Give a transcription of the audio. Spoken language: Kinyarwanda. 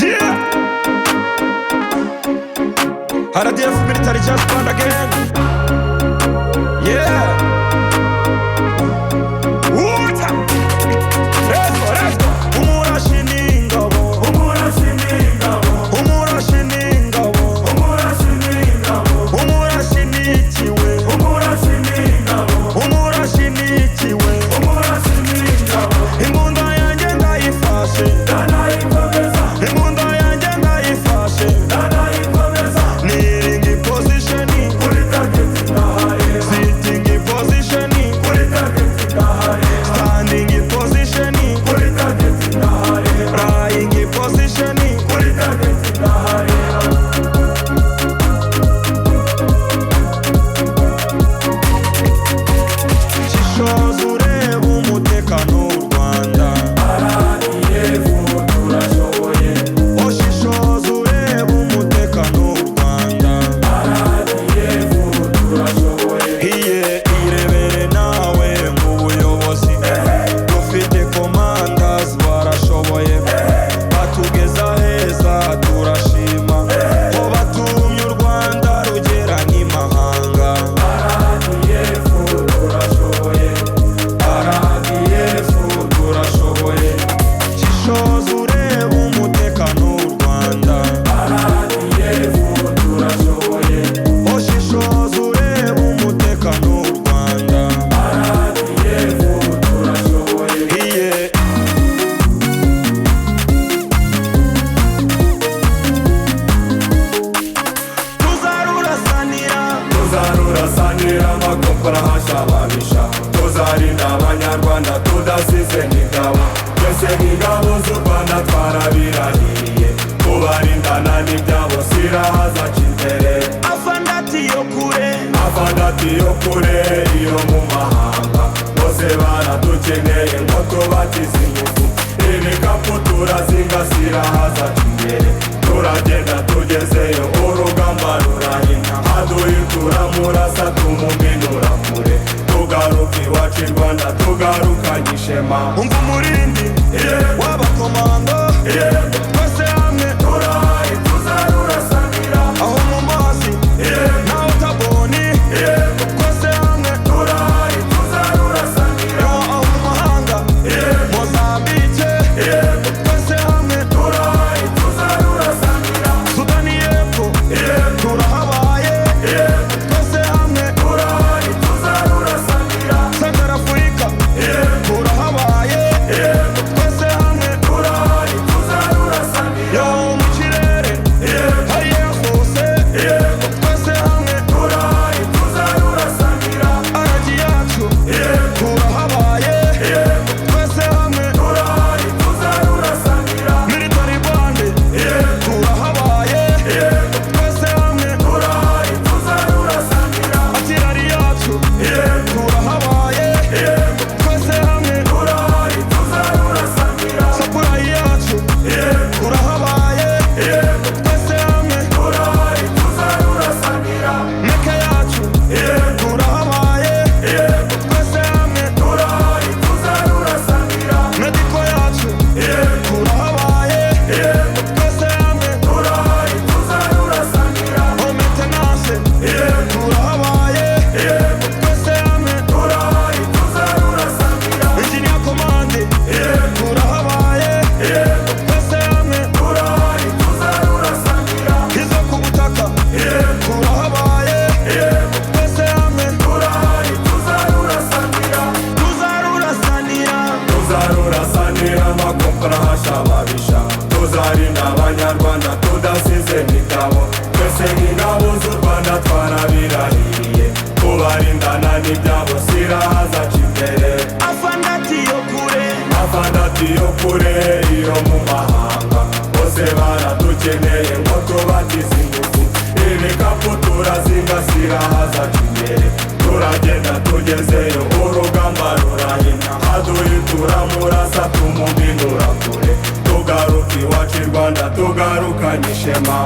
Yeah! RDF military just found again. Yeah! Water! Let's go, let's go! Umurashi n'ingabo, umurashi n'ingabo, umurashi n'ingabo, umurashi n'ingabo, umurashi n'ikiwe, umurashi n'ingabo, umurashi n'ikiwe, umurashi n'ingabo. Imbunda yanjye ndayifashe, ndanayikomeza. Imbunda yanjye ndayifashe, ndanayikomeza. Kneeling in position, kuri target ndahaye. Sitting in position, kuri target ndahaye. Standing in position, kuri target ndahaye. Lying in position, kuri target ndahaye. Shishoza ureba umutekano w'u Rwanda. RDF turashoboye. Shishoza ureba umutekano w'u Rwanda. RDF turashoboye. Irebere nawe mu buyobozi. Dufite commanders barashoboye. Batugeza heza turashima. Ko batumye u Rwanda rugera n'imahanga. RDF turashoboye. RDF turashoboye. Shishoza ureba umutekano w'u Rwanda. RDF turashoboye. Shishoza ureba umutekano w'u Rwanda. RDF turashoboye. Tuzarurasanira amakompora hashababisha. Tuzarinda abanyarwanda tudasize n'ingabo. Twese nk'ingabo z'u Rwanda twarabirahiriye. Kubarindana n'ibyabo siraha zaca imbere. Afandati yo kure, afandati yo kure iyo mu mahanga. Bose baradukeneye ngo tubatize ingufu. Ibikapu turazinga siraha zaca imbere. Turagenda tugezeyo urugamba rurahina. Aduhitura murasa tumuminura kure. Tugaruka iwacu i Rwanda tugarukanye ishema. Umva umurindi w'abakomando. Twese hamwe turahari tuzarurasanira. Aho mu mazi naho utaboni. Twese hamwe turahari tuzarurasanira. Aho mu mahanga Mozambique. Twese hamwe turahari tuzarurasanira. Sudani y'Epfo turahabaye. Twese hamwe turahari tuzarurasanira. Central Africa turahabaye. Twese hamwe turahari tuzarurasanira. Yo mu kirere hari Air Force. Twese hamwe turahari tuzarurasanira. Aragi yacu turahabaye. Twese hamwe turahari tuzarurasanira. Military band turahabaye. Twese hamwe turahari tuzarurasanira. Artillery yacu turahabaye. Twese hamwe turahari tuzarurasanira. Supply yacu turahabaye. Twese hamwe turahari tuzarurasanira. Meka yacu turahabaye. Twese hamwe turahari tuzarurasanira. Medical yacu turahabaye. Twese hamwe turahari tuzarurasanira. Home maintenance turahabaye. Twese hamwe turahari tuzarurasanira. Engineer command turahabaye. Twese hamwe turahari tuzarurasanira. Izo ku butaka turahabaye. Twese hamwe turahari tuzarurasanira. Tuzarurasanira. Tuzarurasanira amakompora hashababisha. Tuzarinda abanyarwanda tudasize n'ingabo. Twese nk'ingabo z'u Rwanda twarabirahiriye. Kubarindana n'ibyabo siraha zaca imbere. Afandati yo kure, afandati yo kure iyo mu mahanga. Bose baradukeneye ngo tubatize ingufu. Ibikapu turazinga siraha zaca imbere. Turagenda tugezeyo urugamba rurahina. Aduhitura murasa tumuminura kure. Tugaruka iwacu i Rwanda tugarukanye ishema.